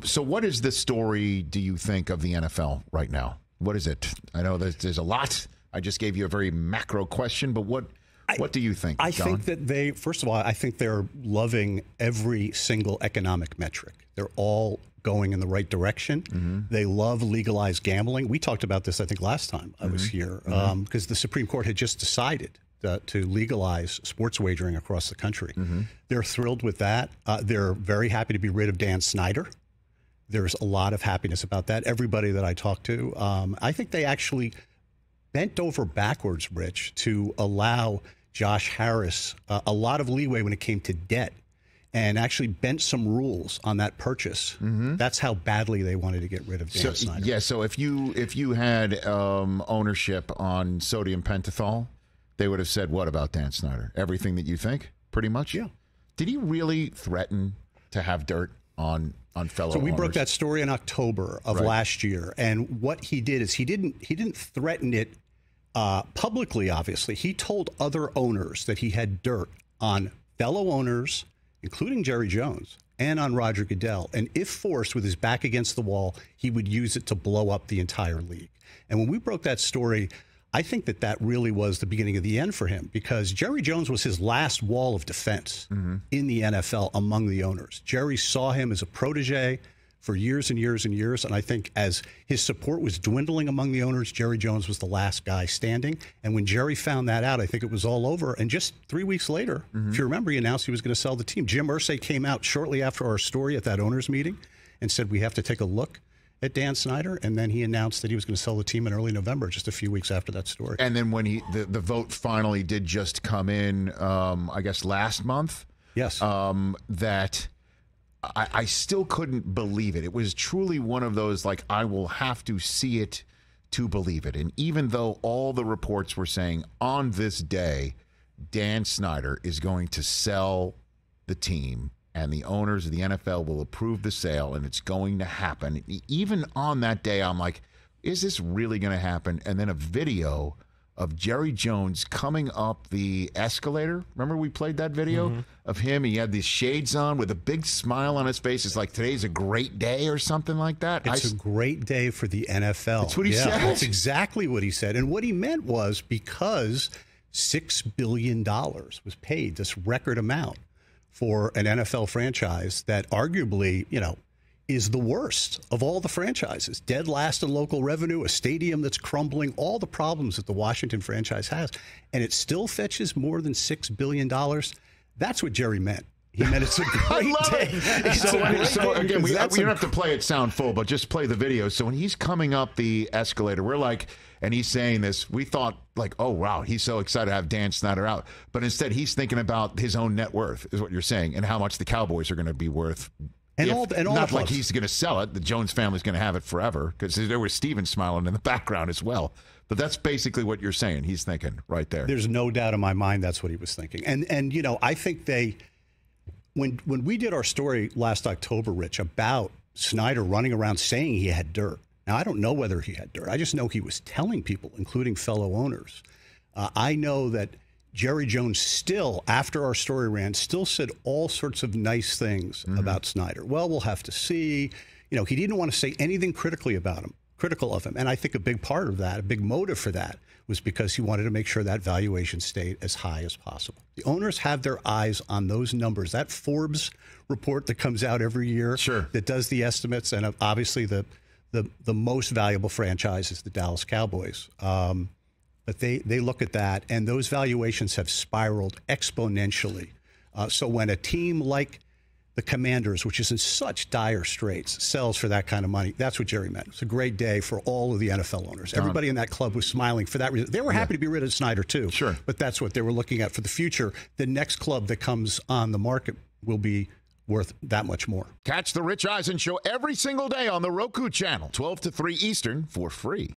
So what is the story, do you think, of the NFL right now? What is it? I know there's a lot. I just gave you a very macro question, but what do you think, I John? think that first of all, I think they're loving every single economic metric. They're all going in the right direction. Mm-hmm. They love legalized gambling. We talked about this, I think, last time I was here, because the Supreme Court had just decided to legalize sports wagering across the country. Mm-hmm. They're thrilled with that. They're very happy to be rid of Dan Snyder. There's a lot of happiness about that. Everybody that I talked to, I think they actually bent over backwards, Rich, to allow Josh Harris a lot of leeway when it came to debt, and actually bent some rules on that purchase. Mm-hmm. That's how badly they wanted to get rid of Dan Snyder. Yeah, so if you had ownership on sodium pentothal, they would have said what about Dan Snyder? Everything that you think, pretty much? Yeah. Did he really threaten to have dirt on fellow owners? So we broke that story in October of last year, and what he did is he didn't threaten it publicly, obviously. He told other owners that he had dirt on fellow owners, including Jerry Jones, and on Roger Goodell. And if forced, with his back against the wall, he would use it to blow up the entire league. And when we broke that story, I think that really was the beginning of the end for him, because Jerry Jones was his last wall of defense in the NFL among the owners. Jerry saw him as a protege for years and years and years. And I think as his support was dwindling among the owners, Jerry Jones was the last guy standing. And when Jerry found that out, I think it was all over. And just 3 weeks later, if you remember, he announced he was going to sell the team. Jim Irsay came out shortly after our story at that owners meeting and said, we have to take a look at Dan Snyder. And then he announced that he was going to sell the team in early November, just a few weeks after that story. And then when the vote finally did just come in, I guess last month. Yes. That I still couldn't believe it. It was truly one of those, like, I will have to see it to believe it. And even though all the reports were saying on this day, Dan Snyder is going to sell the team and the owners of the NFL will approve the sale and it's going to happen. Even on that day, I'm like, is this really going to happen? And then a video of Jerry Jones coming up the escalator. Remember we played that video of him? He had these shades on with a big smile on his face. It's like, today's a great day or something like that. It's a great day for the NFL. That's what he said. That's exactly what he said. And what he meant was, because $6 billion was paid, this record amount, for an NFL franchise that arguably, is the worst of all the franchises. Dead last in local revenue, a stadium that's crumbling, all the problems that the Washington franchise has. And it still fetches more than $6 billion. That's what Jerry meant. He meant it's a great day. So again, we don't have to play it sound full, but just play the video. So when he's coming up the escalator, we're like, and he's saying this, we thought like, oh, wow, he's so excited to have Dan Snyder out. But instead, he's thinking about his own net worth, is what you're saying, and how much the Cowboys are going to be worth. And not like he's going to sell it. The Jones family's going to have it forever, because there was Steven smiling in the background as well. But that's basically what you're saying. He's thinking right there. There's no doubt in my mind that's what he was thinking. And I think when we did our story last October, Rich, about Snyder running around saying he had dirt. Now, I don't know whether he had dirt. I just know he was telling people, including fellow owners. I know that Jerry Jones still, after our story ran, still said all sorts of nice things about Snyder. Well, we'll have to see. He didn't want to say anything critical of him. And I think a big part of that, a big motive for that, was because he wanted to make sure that valuation stayed as high as possible. The owners have their eyes on those numbers. That Forbes report that comes out every year that does the estimates, and obviously the most valuable franchise is the Dallas Cowboys. But they look at that, and those valuations have spiraled exponentially. So when a team like the Commanders, which is in such dire straits, sells for that kind of money, that's what Jerry meant. It's a great day for all of the NFL owners. Everybody in that club was smiling for that reason. They were happy to be rid of Snyder, too. Sure. But that's what they were looking at for the future. The next club that comes on the market will be worth that much more. Catch the Rich Eisen Show every single day on the Roku channel, 12 to 3 Eastern, for free.